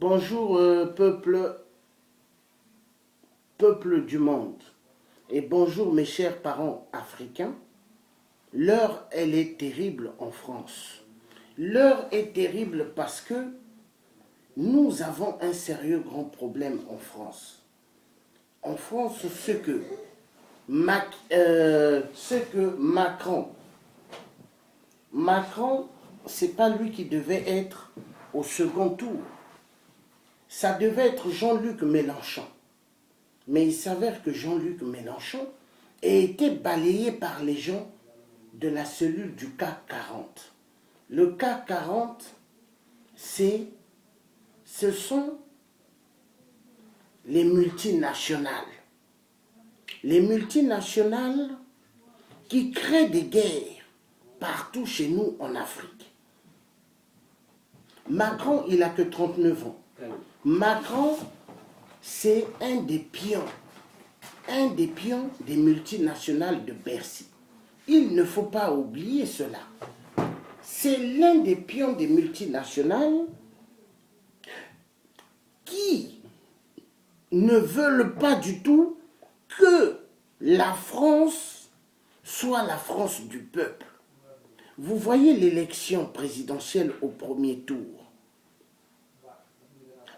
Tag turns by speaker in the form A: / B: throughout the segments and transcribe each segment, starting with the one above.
A: Bonjour peuple du monde et bonjour mes chers parents africains. L'heure, elle est terrible en France. L'heure est terrible parce que nous avons un sérieux grand problème en France. En France, ce que Macron, c'est pas lui qui devait être au second tour. Ça devait être Jean-Luc Mélenchon. Mais il s'avère que Jean-Luc Mélenchon a été balayé par les gens de la cellule du CAC 40. Le CAC 40, ce sont les multinationales. Les multinationales qui créent des guerres partout chez nous en Afrique. Macron, il n'a que 39 ans. Macron, c'est un des pions des multinationales de Bercy. Il ne faut pas oublier cela. C'est l'un des pions des multinationales qui ne veulent pas du tout que la France soit la France du peuple. Vous voyez l'élection présidentielle au premier tour.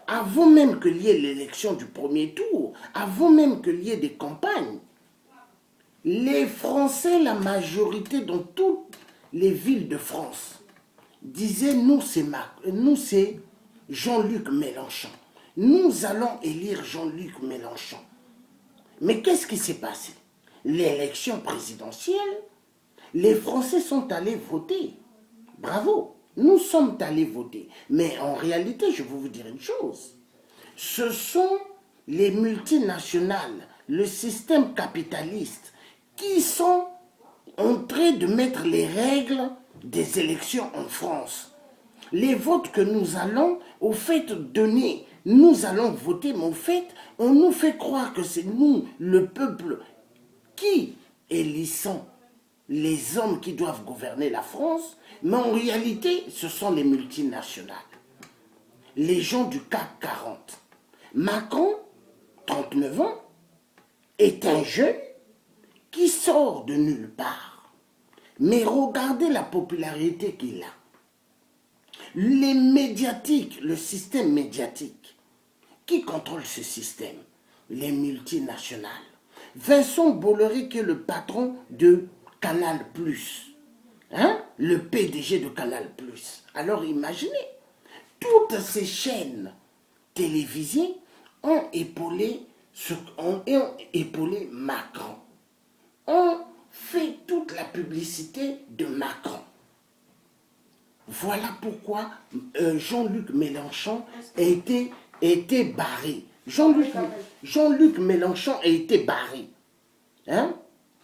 A: Avant même qu'il y ait l'élection du premier tour, avant même qu'il y ait des campagnes, les Français, la majorité dans toutes les villes de France, disaient nous c'est Jean-Luc Mélenchon. Nous allons élire Jean-Luc Mélenchon. Mais qu'est-ce qui s'est passé? L'élection présidentielle, les Français sont allés voter. Bravo, nous sommes allés voter. Mais en réalité, je vais vous dire une chose. Ce sont les multinationales, le système capitaliste, qui sont en train de mettre les règles des élections en France. Les votes que nous allons, au fait, donner, nous allons voter, mais au fait, on nous fait croire que c'est nous, le peuple, qui élissons les hommes qui doivent gouverner la France, mais en réalité, ce sont les multinationales, les gens du CAC 40. Macron, 39 ans, est un jeune qui sort de nulle part. Mais regardez la popularité qu'il a. Les médiatiques, le système médiatique, qui contrôle ce système? Les multinationales. Vincent Bolloré, qui est le patron de Canal+, hein? Le PDG de Canal+. Alors imaginez, toutes ces chaînes télévisées ont épaulé Macron. On fait toute la publicité de Macron. Voilà pourquoi Jean-Luc Mélenchon a été barré. Jean-Luc Mélenchon a été barré. Hein?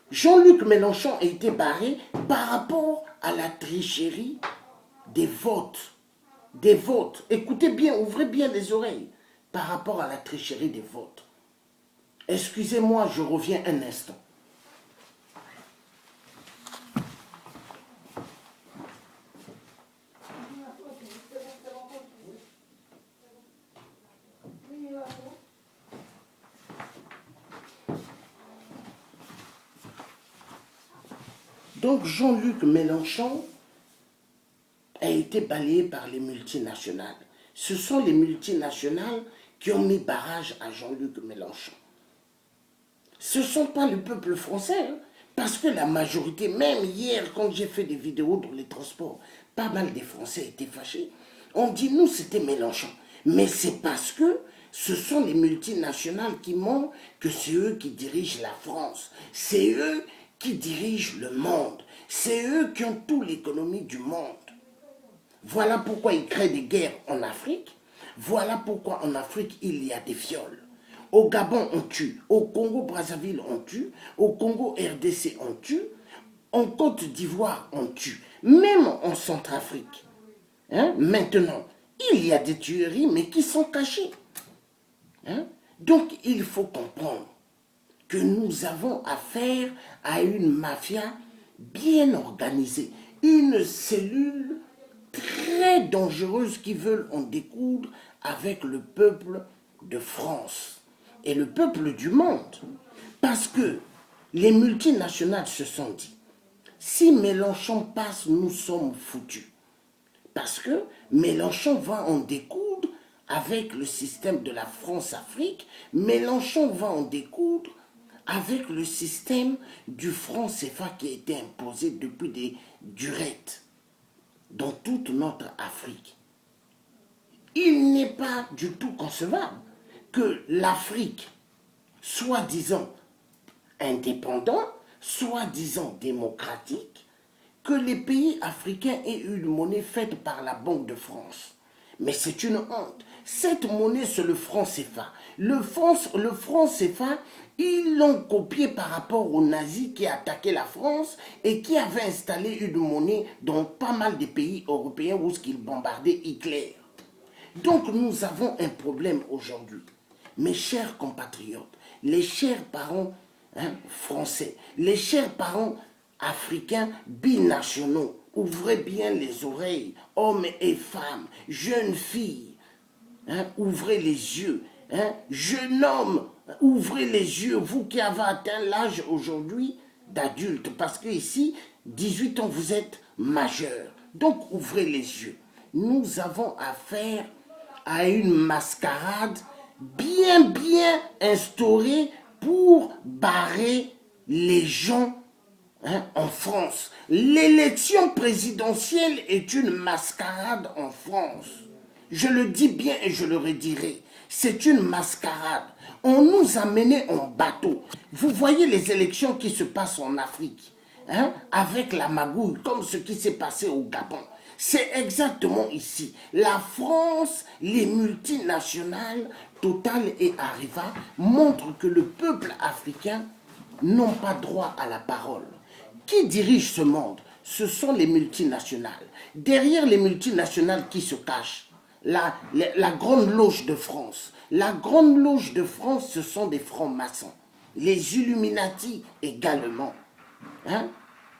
A: Jean-Luc Mélenchon a été barré par rapport à la tricherie des votes. Des votes. Écoutez bien, ouvrez bien les oreilles. Par rapport à la tricherie des votes. Excusez-moi, je reviens un instant. Donc Jean-Luc Mélenchon a été balayé par les multinationales. Ce sont les multinationales qui ont mis barrage à Jean-Luc Mélenchon. Ce ne sont pas le peuple français, hein, parce que la majorité, même hier, quand j'ai fait des vidéos dans les transports, pas mal des Français étaient fâchés. On dit, nous, c'était Mélenchon. Mais c'est parce que ce sont les multinationales qui montrent que c'est eux qui dirigent la France. C'est eux qui dirigent le monde. C'est eux qui ont toute l'économie du monde. Voilà pourquoi ils créent des guerres en Afrique. Voilà pourquoi en Afrique, il y a des viols. Au Gabon, on tue. Au Congo-Brazzaville, on tue. Au Congo-RDC, on tue. En Côte d'Ivoire, on tue. Même en Centrafrique. Hein? Maintenant, il y a des tueries, mais qui sont cachées. Hein? Donc, il faut comprendre que nous avons affaire à une mafia bien organisée. Une cellule très très dangereuses qui veulent en découdre avec le peuple de France et le peuple du monde. Parce que les multinationales se sont dit, si Mélenchon passe, nous sommes foutus. Parce que Mélenchon va en découdre avec le système de la France-Afrique. Mélenchon va en découdre avec le système du franc CFA qui a été imposé depuis des durettes dans toute notre Afrique. Il n'est pas du tout concevable que l'Afrique, soi-disant indépendant, soi-disant démocratique, que les pays africains aient une monnaie faite par la Banque de France. Mais c'est une honte. Cette monnaie, c'est le franc CFA. Le franc CFA, ils l'ont copié par rapport aux nazis qui attaquaient la France et qui avaient installé une monnaie dans pas mal de pays européens où ils bombardaient Hitler. Donc nous avons un problème aujourd'hui. Mes chers compatriotes, les chers parents français, les chers parents africains binationaux, ouvrez bien les oreilles, hommes et femmes, jeunes filles, ouvrez les yeux, jeune homme, ouvrez les yeux, vous qui avez atteint l'âge aujourd'hui d'adulte, parce que ici, 18 ans, vous êtes majeur, donc ouvrez les yeux. Nous avons affaire à une mascarade bien instaurée pour barrer les gens en France. L'élection présidentielle est une mascarade en France. Je le dis bien et je le redirai. C'est une mascarade. On nous a menés en bateau. Vous voyez les élections qui se passent en Afrique, avec la magouille, comme ce qui s'est passé au Gabon. C'est exactement ici. La France, les multinationales, Total et Arriva, montrent que le peuple africain n'a pas droit à la parole. Qui dirige ce monde? Ce sont les multinationales. Derrière les multinationales qui se cachent, la Grande Loge de France. La Grande Loge de France, ce sont des francs-maçons. Les Illuminati également.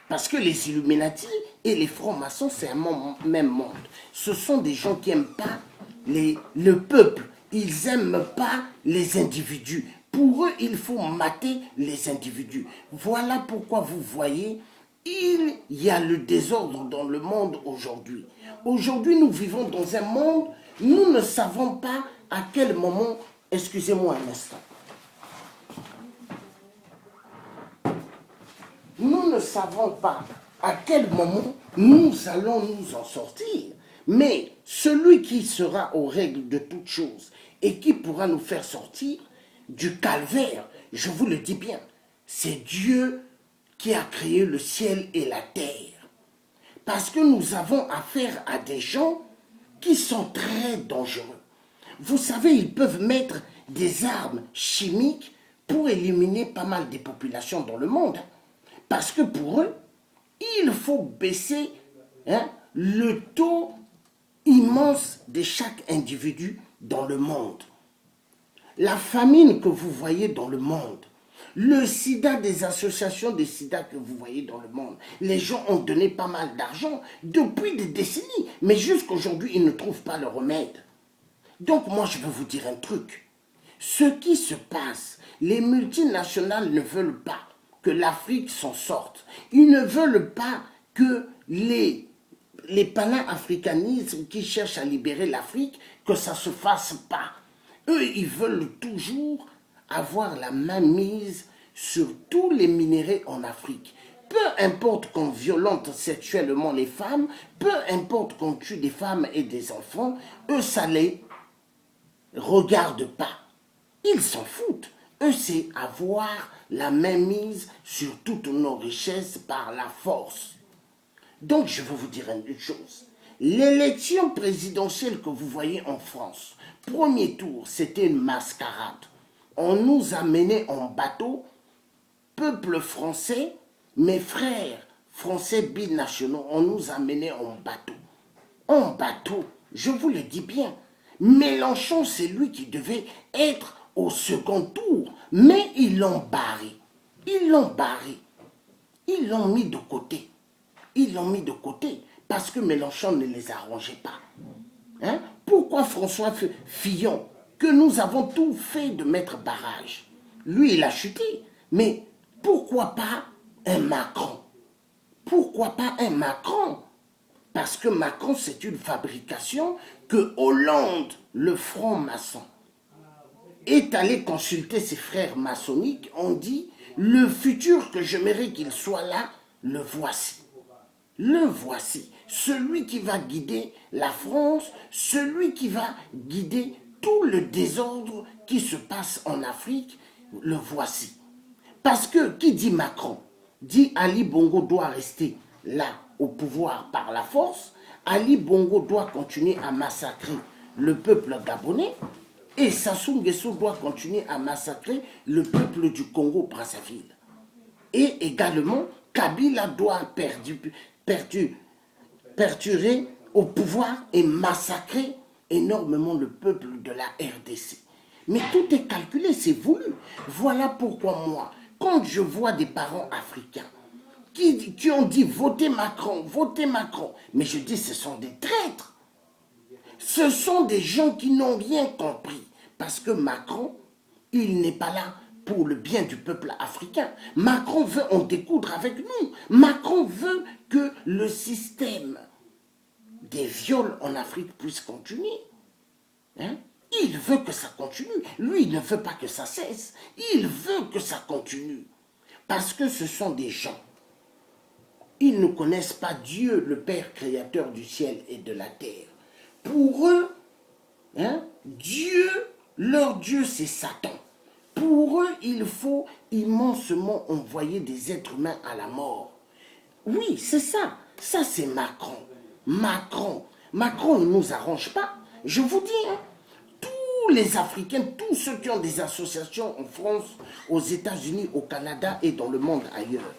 A: Parce que les Illuminati et les francs-maçons, c'est un même monde. Ce sont des gens qui n'aiment pas le peuple. Ils n'aiment pas les individus. Pour eux, il faut mater les individus. Voilà pourquoi vous voyez, il y a le désordre dans le monde aujourd'hui. Aujourd'hui, nous vivons dans un monde, nous ne savons pas à quel moment, excusez-moi un instant, nous ne savons pas à quel moment nous allons nous en sortir. Mais celui qui sera aux règles de toutes choses et qui pourra nous faire sortir du calvaire, je vous le dis bien, c'est Dieu qui a créé le ciel et la terre. Parce que nous avons affaire à des gens qui sont très dangereux. Vous savez, ils peuvent mettre des armes chimiques pour éliminer pas mal des populations dans le monde. Parce que pour eux, il faut baisser le taux immense de chaque individu dans le monde. La famine que vous voyez dans le monde, le sida, des associations de sida que vous voyez dans le monde, les gens ont donné pas mal d'argent depuis des décennies, mais jusqu'à aujourd'hui, ils ne trouvent pas le remède. Donc moi, je vais vous dire un truc. Ce qui se passe, les multinationales ne veulent pas que l'Afrique s'en sorte. Ils ne veulent pas que les panafricanismes qui cherchent à libérer l'Afrique, que ça ne se fasse pas. Eux, ils veulent toujours avoir la main mise sur tous les minéraux en Afrique. Peu importe qu'on violente sexuellement les femmes, peu importe qu'on tue des femmes et des enfants, eux, ça les regarde pas. Ils s'en foutent. Eux, c'est avoir la main mise sur toutes nos richesses par la force. Donc, je vais vous dire une chose. L'élection présidentielle que vous voyez en France, premier tour, c'était une mascarade. On nous a menés en bateau, peuple français, mes frères français binationaux, on nous a menés en bateau. En bateau, je vous le dis bien. Mélenchon, c'est lui qui devait être au second tour, mais ils l'ont barré. Ils l'ont barré. Ils l'ont mis de côté. Ils l'ont mis de côté parce que Mélenchon ne les arrangeait pas. Hein? Pourquoi François Fillon, que nous avons tout fait de mettre barrage, lui il a chuté, mais pourquoi pas un Macron? Pourquoi pas un Macron? Parce que Macron, c'est une fabrication que Hollande, le franc-maçon, est allé consulter ses frères maçonniques. On dit, le futur que j'aimerais qu'il soit là, le voici. Le voici. Celui qui va guider la France, celui qui va guider tout le désordre qui se passe en Afrique, le voici. Parce que qui dit Macron, dit Ali Bongo doit rester là au pouvoir par la force, Ali Bongo doit continuer à massacrer le peuple gabonais et Sassou Nguesso doit continuer à massacrer le peuple du Congo-Brazzaville. Et également, Kabila doit perdurer au pouvoir et massacrer énormément le peuple de la RDC. Mais tout est calculé, c'est voulu. Voilà pourquoi moi, quand je vois des parents africains qui ont dit votez Macron, mais je dis ce sont des traîtres. Ce sont des gens qui n'ont rien compris. Parce que Macron, il n'est pas là pour le bien du peuple africain. Macron veut en découdre avec nous. Macron veut que le système des viols en Afrique puisse continuer. Hein? Il veut que ça continue. Lui, il ne veut pas que ça cesse. Il veut que ça continue. Parce que ce sont des gens. Ils ne connaissent pas Dieu, le Père créateur du ciel et de la terre. Pour eux, hein, Dieu, leur Dieu, c'est Satan. Pour eux, il faut immensement envoyer des êtres humains à la mort. Oui, c'est ça. Ça, c'est Macron. Macron ne nous arrange pas. Je vous dis, hein, tous les Africains, tous ceux qui ont des associations en France, aux États-Unis, au Canada et dans le monde ailleurs,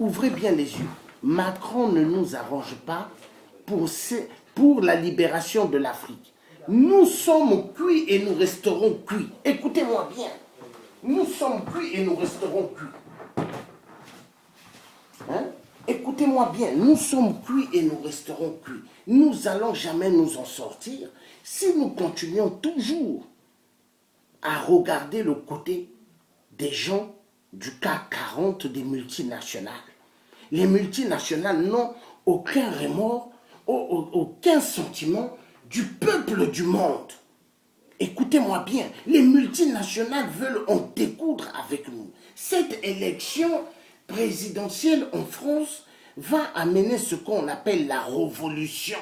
A: ouvrez bien les yeux. Macron ne nous arrange pas pour la libération de l'Afrique. Nous sommes cuits et nous resterons cuits. Écoutez-moi bien. Nous sommes cuits et nous resterons cuits. Hein? Écoutez-moi bien, nous sommes cuits et nous resterons cuits. Nous n'allons jamais nous en sortir si nous continuons toujours à regarder le côté des gens du CAC 40 des multinationales. Les multinationales n'ont aucun remords, aucun sentiment du peuple du monde. Écoutez-moi bien, les multinationales veulent en découdre avec nous. Cette élection présidentielle en France va amener ce qu'on appelle la révolution.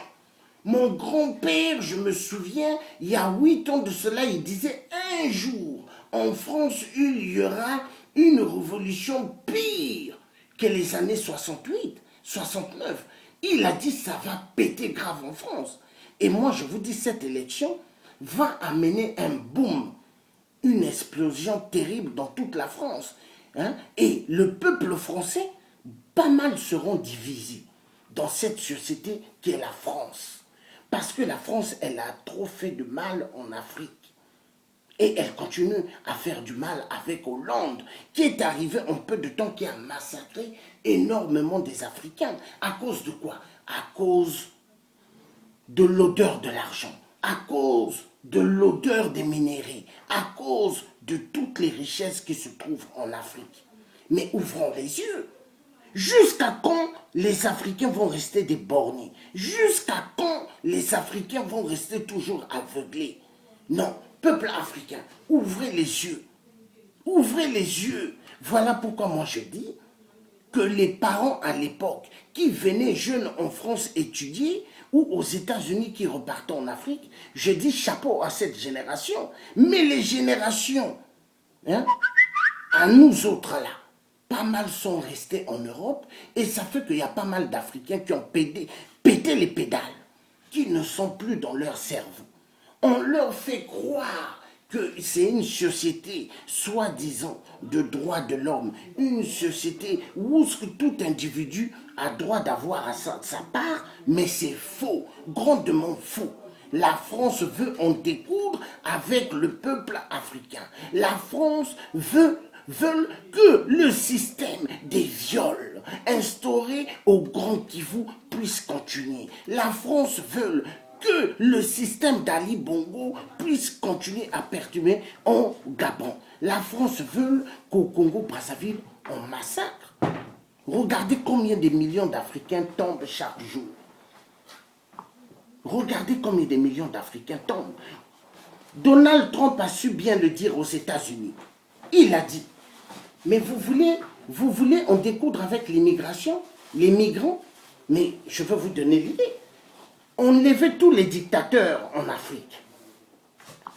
A: Mon grand-père, je me souviens, il y a 8 ans de cela, il disait un jour, en France, il y aura une révolution pire que les années 68, 69. Il a dit ça va péter grave en France. Et moi, je vous dis, cette élection va amener un boom, une explosion terrible dans toute la France. Hein? Et le peuple français, pas mal seront divisés dans cette société qui est la France. Parce que la France, elle a trop fait de mal en Afrique. Et elle continue à faire du mal avec Hollande, qui est arrivé en peu de temps, qui a massacré énormément des Africains. À cause de quoi? À cause de l'odeur de l'argent, à cause de l'odeur des minéraux, à cause de toutes les richesses qui se trouvent en Afrique. Mais ouvrons les yeux. Jusqu'à quand les Africains vont rester des borgnés? Jusqu'à quand les Africains vont rester toujours aveuglés? Non, peuple africain, ouvrez les yeux. Ouvrez les yeux. Voilà pourquoi moi je dis que les parents à l'époque qui venaient jeunes en France étudier ou aux États-Unis qui repartaient en Afrique, je dis chapeau à cette génération. Mais les générations, hein, à nous autres là, pas mal sont restés en Europe et ça fait qu'il y a pas mal d'Africains qui ont pété les pédales, qui ne sont plus dans leur cerveau. On leur fait croire que c'est une société soi-disant de droits de l'homme, une société où tout individu a droit d'avoir sa part, mais c'est faux, grandement faux. La France veut en découdre avec le peuple africain. La France veut que le système des viols instauré au Grand Kivu puisse continuer. La France veut que le système d'Ali Bongo puisse continuer à perturber en Gabon. La France veut qu'au Congo-Brazzaville, on massacre. Regardez combien de millions d'Africains tombent chaque jour. Regardez combien de millions d'Africains tombent. Donald Trump a su bien le dire aux États-Unis. Il a dit, mais vous voulez en découdre avec l'immigration, les migrants? Mais je veux vous donner l'idée. Enlevez tous les dictateurs en Afrique.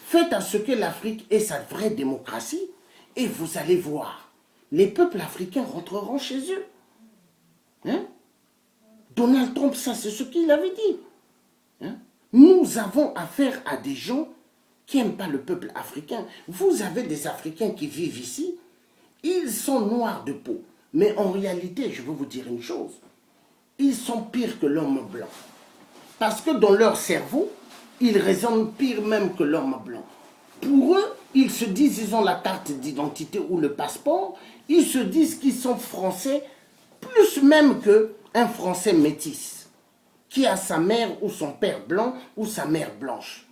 A: Faites à ce que l'Afrique ait sa vraie démocratie et vous allez voir, les peuples africains rentreront chez eux. Hein? Donald Trump, ça c'est ce qu'il avait dit. Hein? Nous avons affaire à des gens qui n'aiment pas le peuple africain. Vous avez des Africains qui vivent ici, ils sont noirs de peau. Mais en réalité, je veux vous dire une chose, ils sont pires que l'homme blanc. Parce que dans leur cerveau, ils raisonnent pire même que l'homme blanc. Pour eux, ils se disent qu'ils ont la carte d'identité ou le passeport, ils se disent qu'ils sont français, plus même qu'un français métis, qui a sa mère ou son père blanc ou sa mère blanche.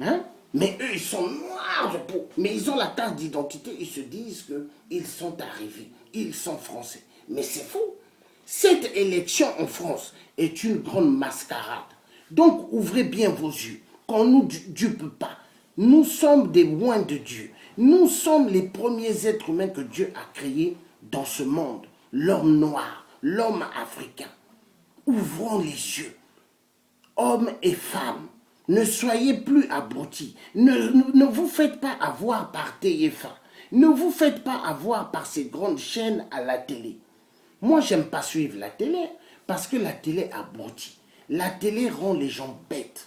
A: Hein? Mais eux, ils sont noirs de peau. Mais ils ont la carte d'identité, ils se disent qu'ils sont arrivés, ils sont français. Mais c'est faux. Cette élection en France est une grande mascarade. Donc, ouvrez bien vos yeux. Qu'on ne nous dupe pas. Nous sommes des loin de Dieu. Nous sommes les premiers êtres humains que Dieu a créés dans ce monde. L'homme noir, l'homme africain. Ouvrons les yeux. Hommes et femmes, ne soyez plus abrutis. Ne vous faites pas avoir par TF1. Ne vous faites pas avoir par ces grandes chaînes à la télé. Moi, j'aime pas suivre la télé parce que la télé abrutit. La télé rend les gens bêtes.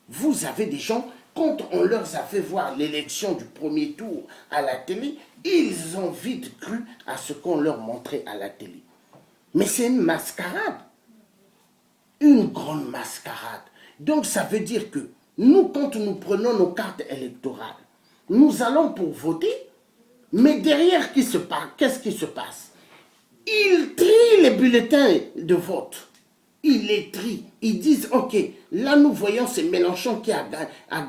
A: Vous avez des gens, quand on leur a fait voir l'élection du premier tour à la télé, ils ont vite cru à ce qu'on leur montrait à la télé. Mais c'est une mascarade. Une grande mascarade. Donc ça veut dire que nous, quand nous prenons nos cartes électorales, nous allons pour voter, mais derrière, qu'est-ce qui se passe? Ils trient les bulletins de vote. Ils les trient. Ils disent, ok, là nous voyons c'est Mélenchon qui a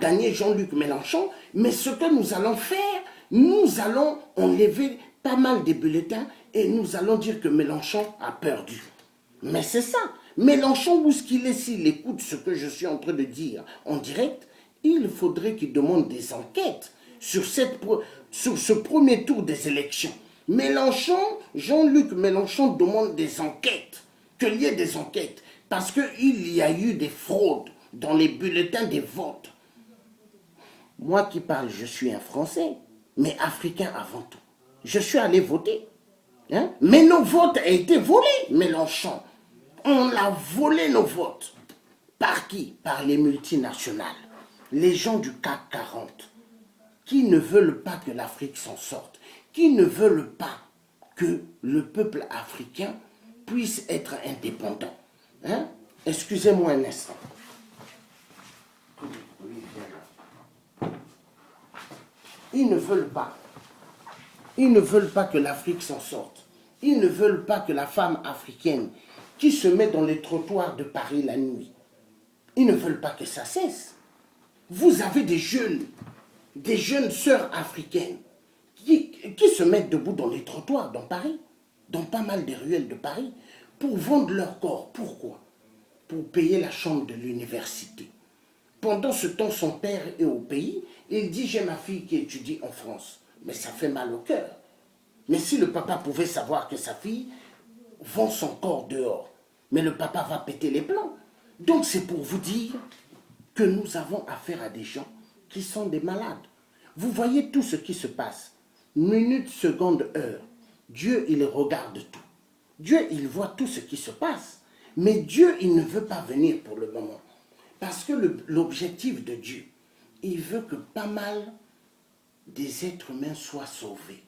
A: gagné, Jean-Luc Mélenchon, mais ce que nous allons faire, nous allons enlever pas mal de bulletins et nous allons dire que Mélenchon a perdu. Mais c'est ça. Mélenchon, où est-ce qu'il est s'il écoute ce que je suis en train de dire en direct, il faudrait qu'il demande des enquêtes sur ce premier tour des élections. Mélenchon, Jean-Luc Mélenchon demande des enquêtes, qu'il y ait des enquêtes, parce qu'il y a eu des fraudes dans les bulletins des votes. Moi qui parle, je suis un Français, mais africain avant tout. Je suis allé voter. Hein? Mais nos votes ont été volés, Mélenchon. On a volé nos votes. Par qui? Par les multinationales, les gens du CAC 40, qui ne veulent pas que l'Afrique s'en sorte, qui ne veulent pas que le peuple africain puisse être indépendant. Hein? Excusez-moi un instant. Ils ne veulent pas. Ils ne veulent pas que l'Afrique s'en sorte. Ils ne veulent pas que la femme africaine qui se met dans les trottoirs de Paris la nuit, ils ne veulent pas que ça cesse. Vous avez des jeunes sœurs africaines qui se mettent debout dans les trottoirs dans Paris, dans pas mal de ruelles de Paris, pour vendre leur corps. Pourquoi? Pour payer la chambre de l'université. Pendant ce temps, son père est au pays, il dit, j'ai ma fille qui étudie en France. Mais ça fait mal au cœur. Mais si le papa pouvait savoir que sa fille vend son corps dehors, mais le papa va péter les plombs. Donc c'est pour vous dire que nous avons affaire à des gens qui sont des malades. Vous voyez tout ce qui se passe, minute, seconde, heure. Dieu, il regarde tout. Dieu, il voit tout ce qui se passe. Mais Dieu, il ne veut pas venir pour le moment. Parce que l'objectif de Dieu, il veut que pas mal des êtres humains soient sauvés.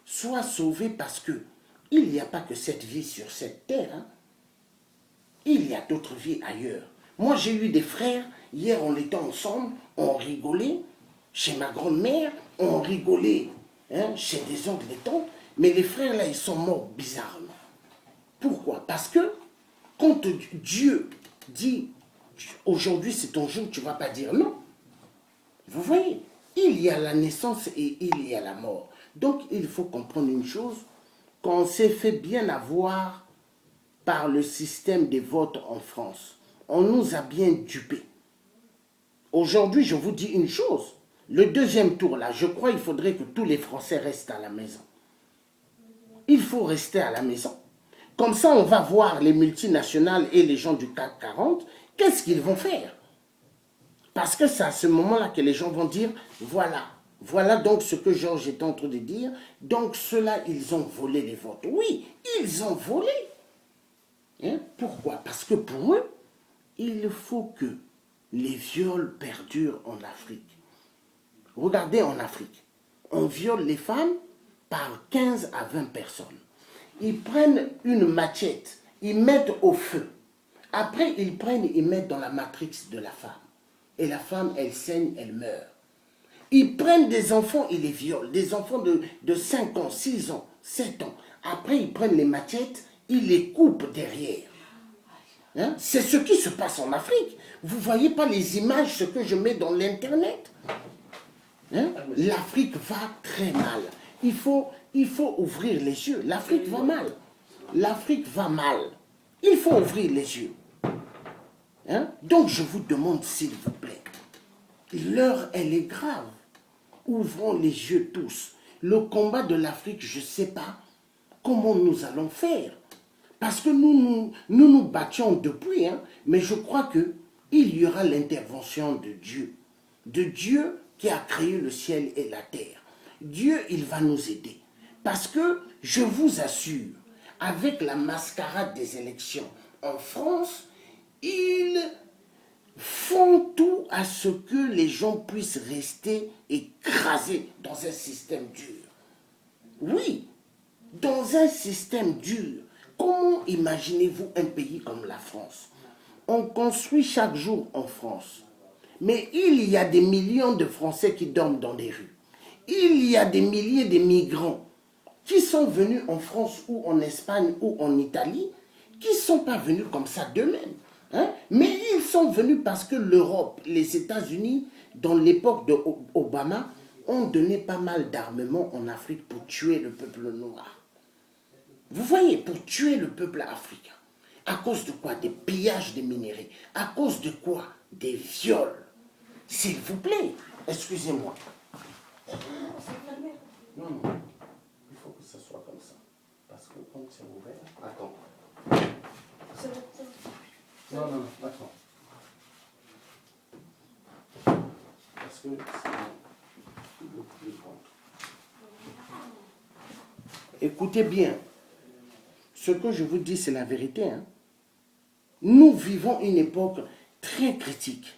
A: Soient sauvés parce que il n'y a pas que cette vie sur cette terre. Hein. Il y a d'autres vies ailleurs. Moi, j'ai eu des frères, hier on était ensemble, on rigolait, chez ma grand-mère, on rigolait, hein, chez des oncles, des tantes, mais les frères là, ils sont morts bizarrement. Pourquoi? Parce que Quand Dieu dit, aujourd'hui c'est ton jour, tu ne vas pas dire non. Vous voyez, il y a la naissance et il y a la mort. Donc il faut comprendre une chose, qu'on s'est fait bien avoir par le système des votes en France. On nous a bien dupés. Aujourd'hui, je vous dis une chose. Le deuxième tour, là, je crois qu'il faudrait que tous les Français restent à la maison. Il faut rester à la maison. Comme ça, on va voir les multinationales et les gens du CAC 40, qu'est-ce qu'ils vont faire? Parce que c'est à ce moment-là que les gens vont dire, voilà, voilà donc ce que Georges est en train de dire. Donc ceux-là, ils ont volé les votes. Oui, ils ont volé. Hein? Pourquoi? Parce que pour eux, il faut que les viols perdurent en Afrique. Regardez en Afrique, on viole les femmes par 15 à 20 personnes. Ils prennent une machette, ils mettent au feu. Après, ils prennent, ils mettent dans la matrice de la femme. Et la femme, elle saigne, elle meurt. Ils prennent des enfants, ils les violent. Des enfants de 5 ans, 6 ans, 7 ans. Après, ils prennent les machettes, ils les coupent derrière. Hein? C'est ce qui se passe en Afrique. Vous ne voyez pas les images, ce que je mets dans l'Internet. Hein? L'Afrique va très mal. Il faut ouvrir les yeux. L'Afrique va mal. L'Afrique va mal. Il faut ouvrir les yeux. Hein? Donc je vous demande, s'il vous plaît, l'heure, elle est grave. Ouvrons les yeux tous. Le combat de l'Afrique, je ne sais pas comment nous allons faire. Parce que nous battions depuis, hein, mais je crois qu'il y aura l'intervention de Dieu. De Dieu qui a créé le ciel et la terre. Dieu, il va nous aider. Parce que, je vous assure, avec la mascarade des élections en France, ils font tout à ce que les gens puissent rester écrasés dans un système dur. Oui, dans un système dur. Comment imaginez-vous un pays comme la France? On construit chaque jour en France. Mais il y a des millions de Français qui dorment dans les rues. Il y a des milliers de migrants qui sont venus en France ou en Espagne ou en Italie, qui ne sont pas venus comme ça d'eux-mêmes. Hein? Mais ils sont venus parce que l'Europe, les États-Unis, dans l'époque d'Obama, ont donné pas mal d'armements en Afrique pour tuer le peuple noir. Vous voyez, pour tuer le peuple africain. À cause de quoi? Des pillages de minéraux. À cause de quoi? Des viols. S'il vous plaît, excusez-moi. Non, non, il faut que ça soit comme ça. Parce que quand c'est ouvert... Attends. Non, non, non, attends. Parce que c'est le plus grand. Écoutez bien. Ce que je vous dis, c'est la vérité. Hein. Nous vivons une époque très critique.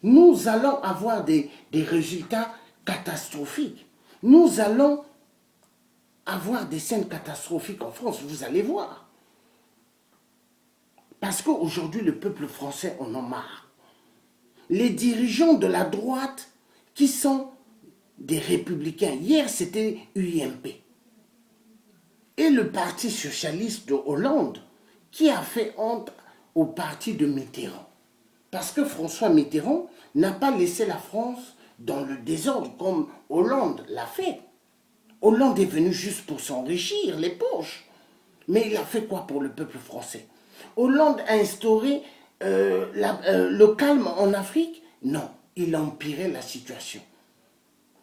A: Nous allons avoir des résultats catastrophiques. Nous allons avoir des scènes catastrophiques en France, vous allez voir. Parce qu'aujourd'hui, le peuple français en a marre. Les dirigeants de la droite qui sont des républicains, hier c'était UMP. Et le parti socialiste de Hollande qui a fait honte au parti de Mitterrand. Parce que François Mitterrand n'a pas laissé la France dans le désordre comme Hollande l'a fait. Hollande est venu juste pour s'enrichir les poches. Mais il a fait quoi pour le peuple français? Hollande a instauré le calme en Afrique? Non, il a empiré la situation.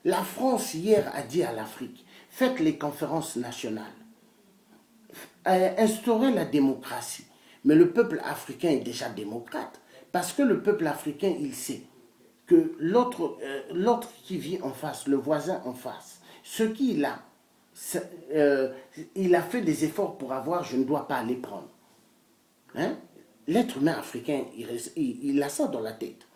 A: La France hier a dit à l'Afrique, faites les conférences nationales, instaurez la démocratie. Mais le peuple africain est déjà démocrate. Parce que le peuple africain, il sait que l'autre qui vit en face, le voisin en face, ce qu'il a, il a fait des efforts pour avoir, je ne dois pas les prendre. Hein? L'être humain africain, il a ça dans la tête.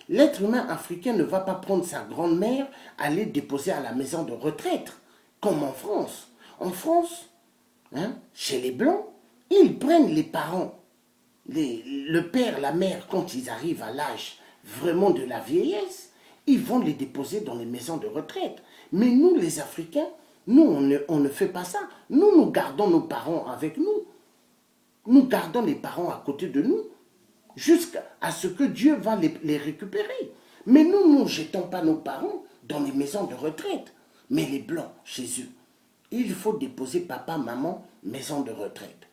A: L'être humain africain ne va pas prendre sa grand-mère, aller déposer à la maison de retraite, comme en France. En France, hein, chez les Blancs, ils prennent les parents, le père, la mère, quand ils arrivent à l'âge vraiment de la vieillesse, ils vont les déposer dans les maisons de retraite. Mais nous, les Africains, Nous, on ne fait pas ça. Nous gardons nos parents avec nous. Nous gardons les parents à côté de nous jusqu'à ce que Dieu va les récupérer. Mais nous ne jetons pas nos parents dans les maisons de retraite. Mais les Blancs, chez eux, il faut déposer papa, maman, maison de retraite.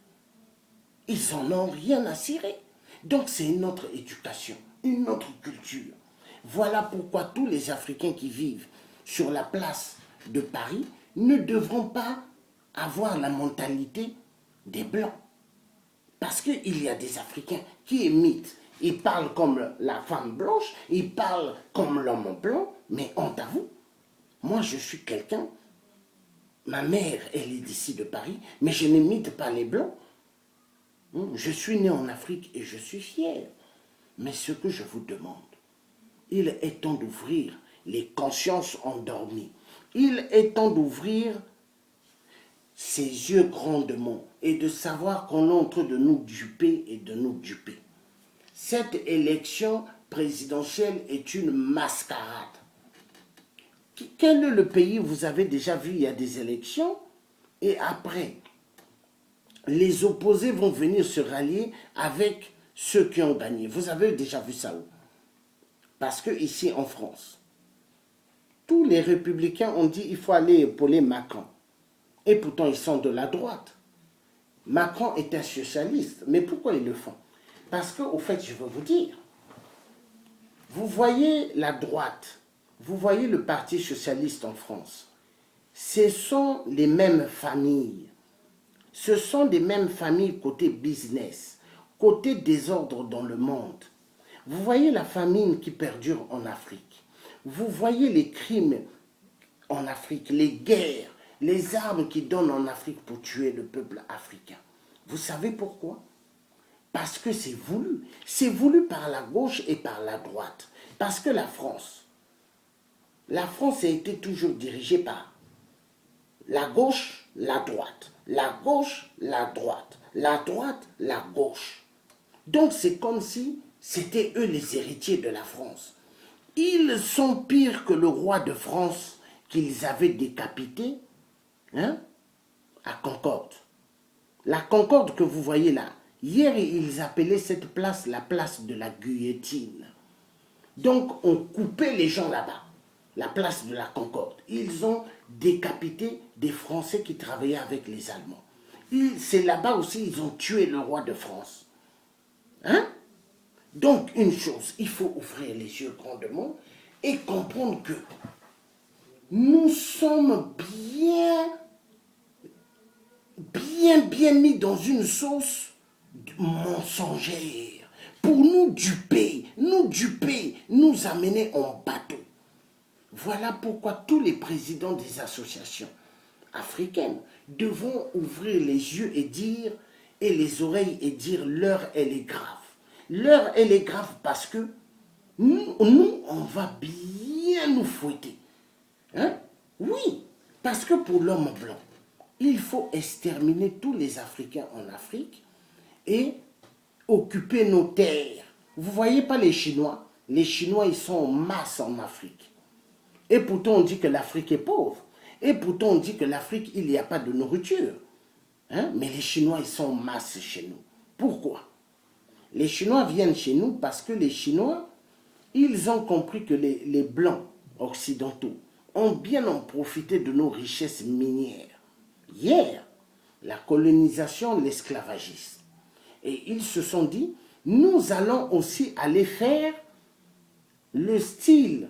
A: Ils en ont rien à cirer. Donc c'est une autre éducation, une autre culture. Voilà pourquoi tous les Africains qui vivent sur la place de Paris ne devront pas avoir la mentalité des Blancs. Parce qu'il y a des Africains qui imitent. Ils parlent comme la femme blanche, ils parlent comme l'homme blanc, mais honte à vous. Moi, je suis quelqu'un, ma mère, elle est d'ici de Paris, mais je n'imite pas les Blancs. Je suis né en Afrique et je suis fier. Mais ce que je vous demande, il est temps d'ouvrir les consciences endormies. Il est temps d'ouvrir ses yeux grandement et de savoir qu'on est en train de nous duper et de nous duper. Cette élection présidentielle est une mascarade. Quel est le pays, vous avez déjà vu, il y a des élections et après, les opposés vont venir se rallier avec ceux qui ont gagné. Vous avez déjà vu ça où? Parce que ici en France, tous les républicains ont dit qu'il faut aller épauler Macron. Et pourtant, ils sont de la droite. Macron est un socialiste. Mais pourquoi ils le font? Parce qu'au fait, je veux vous dire, vous voyez la droite, vous voyez le Parti socialiste en France. Ce sont les mêmes familles. Ce sont les mêmes familles côté business, côté désordre dans le monde. Vous voyez la famine qui perdure en Afrique. Vous voyez les crimes en Afrique, les guerres, les armes qui donnent en Afrique pour tuer le peuple africain. Vous savez pourquoi? Parce que c'est voulu. C'est voulu par la gauche et par la droite. Parce que la France a été toujours dirigée par la gauche, la droite. La gauche, la droite. La droite, la gauche. Donc c'est comme si c'était eux les héritiers de la France. Ils sont pires que le roi de France qu'ils avaient décapité à Concorde. La Concorde que vous voyez là, hier ils appelaient cette place la place de la guillotine. Donc on coupait les gens là-bas, la place de la Concorde. Ils ont décapité des Français qui travaillaient avec les Allemands. C'est là-bas aussi ils ont tué le roi de France. Donc une chose, il faut ouvrir les yeux grandement et comprendre que nous sommes bien mis dans une sauce mensongère pour nous duper, nous amener en bateau. Voilà pourquoi tous les présidents des associations africaines devront ouvrir les yeux et les oreilles et dire l'heure elle est grave. L'heure elle est grave parce que nous on va bien nous fouetter. Oui, parce que pour l'homme blanc, il faut exterminer tous les Africains en Afrique et occuper nos terres. Vous ne voyez pas les Chinois? Les Chinois, ils sont en masse en Afrique. Et pourtant, on dit que l'Afrique est pauvre. Et pourtant, on dit que l'Afrique, il n'y a pas de nourriture. Mais les Chinois, ils sont en masse chez nous. Pourquoi? Les Chinois viennent chez nous parce que les Chinois, ils ont compris que les Blancs occidentaux ont bien en profité de nos richesses minières. Hier, la colonisation, l'esclavagisme. Et ils se sont dit, nous allons aussi aller faire le style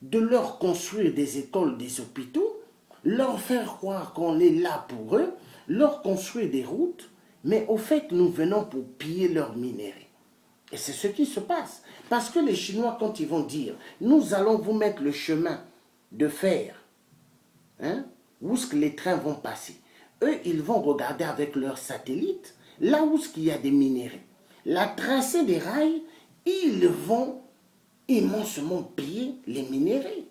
A: de leur construire des écoles, des hôpitaux, leur faire croire qu'on est là pour eux, leur construire des routes, mais au fait, nous venons pour piller leurs minerais. Et c'est ce qui se passe. Parce que les Chinois, quand ils vont dire, nous allons vous mettre le chemin de fer, où est-ce que les trains vont passer, eux, ils vont regarder avec leurs satellites, là où il y a des minéraux. La tracée des rails, ils vont immensement piller les minéraux.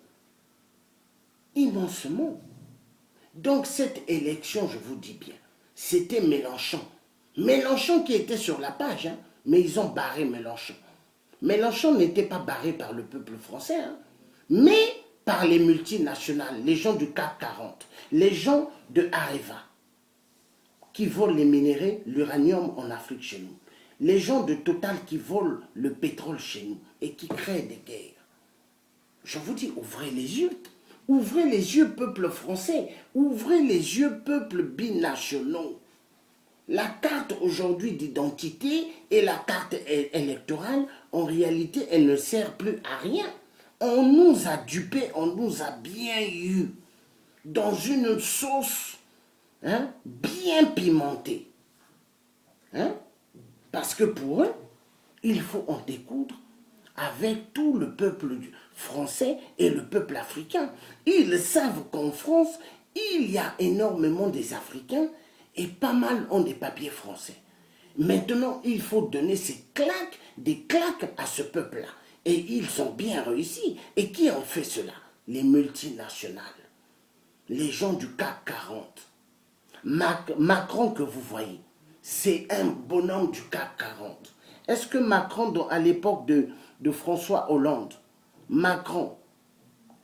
A: Immensement. Donc cette élection, je vous dis bien, c'était Mélenchon. Mélenchon qui était sur la page, mais ils ont barré Mélenchon. Mélenchon n'était pas barré par le peuple français, mais par les multinationales, les gens du CAC 40, les gens de Areva, qui volent les minéraux, l'uranium en Afrique chez nous, les gens de Total qui volent le pétrole chez nous et qui créent des guerres. Je vous dis, ouvrez les yeux. Ouvrez les yeux, peuple français. Ouvrez les yeux, peuple binationaux. La carte aujourd'hui d'identité et la carte électorale, en réalité, elle ne sert plus à rien. On nous a dupés, on nous a bien eu dans une sauce bien pimentée. Parce que pour eux, il faut en découdre avec tout le peuple français et le peuple africain. Ils savent qu'en France, il y a énormément des Africains et pas mal ont des papiers français. Maintenant, il faut donner des claques à ce peuple-là. Et ils ont bien réussi. Et qui ont fait cela? Les multinationales, les gens du CAC 40. Macron que vous voyez, c'est un bonhomme du CAC 40. Est-ce que Macron, à l'époque de François Hollande, Macron,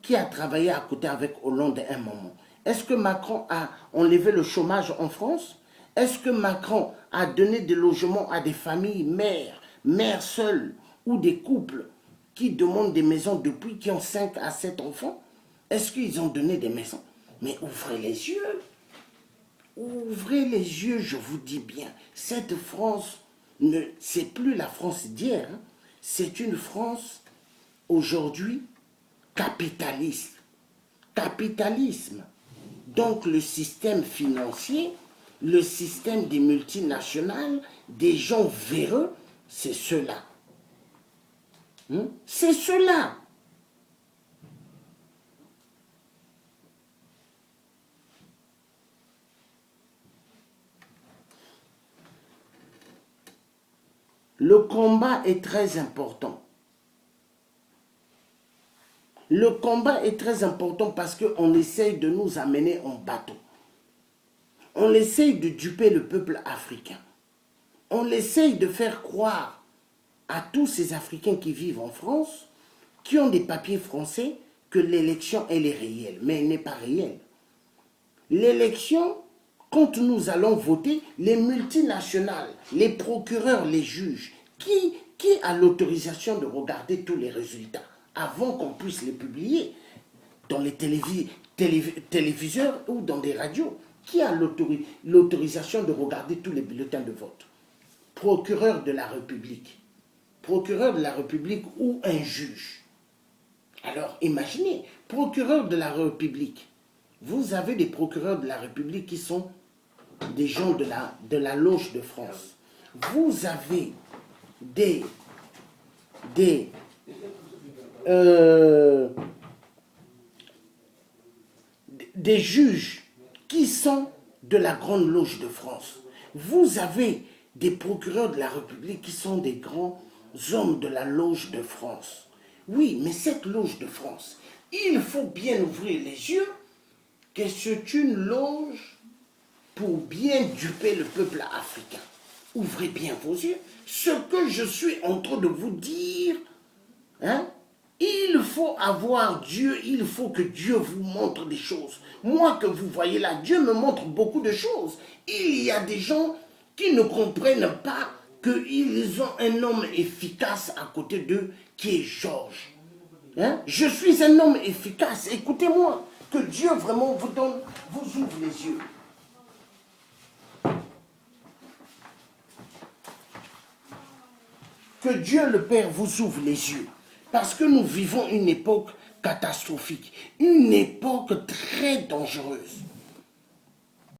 A: qui a travaillé à côté avec Hollande à un moment, est-ce que Macron a enlevé le chômage en France? Est-ce que Macron a donné des logements à des familles mères seules, ou des couples qui demandent des maisons depuis, qui ont 5 à 7 enfants? Est-ce qu'ils ont donné des maisons? Mais ouvrez les yeux. Ouvrez les yeux, je vous dis bien. Cette France, c'est plus la France d'hier. C'est une France, aujourd'hui, capitaliste. Capitalisme. Donc le système financier, le système des multinationales, des gens véreux, c'est cela. C'est cela. Le combat est très important. Le combat est très important parce qu'on essaye de nous amener en bateau. On essaye de duper le peuple africain. On essaye de faire croire à tous ces Africains qui vivent en France, qui ont des papiers français, que l'élection, elle est réelle. Mais elle n'est pas réelle. L'élection, quand nous allons voter, les multinationales, les procureurs, les juges, qui a l'autorisation de regarder tous les résultats avant qu'on puisse les publier dans les téléviseurs ou dans des radios? Qui a l'autorisation de regarder tous les bulletins de vote? Procureur de la République. Procureur de la République ou un juge. Alors imaginez, procureur de la République. Vous avez des procureurs de la République qui sont des gens de la loge de France. Vous avez des juges qui sont de la grande loge de France. Vous avez des procureurs de la République qui sont des grands hommes de la loge de France. Oui, mais cette loge de France, il faut bien ouvrir les yeux que c'est une loge pour bien duper le peuple africain. Ouvrez bien vos yeux. Ce que je suis en train de vous dire, il faut avoir Dieu, il faut que Dieu vous montre des choses. Moi que vous voyez là, Dieu me montre beaucoup de choses. Il y a des gens qui ne comprennent pas qu'ils ont un homme efficace à côté d'eux qui est Georges. Je suis un homme efficace, écoutez-moi, que Dieu vraiment vous ouvre les yeux. Que Dieu le Père vous ouvre les yeux. Parce que nous vivons une époque catastrophique, une époque très dangereuse.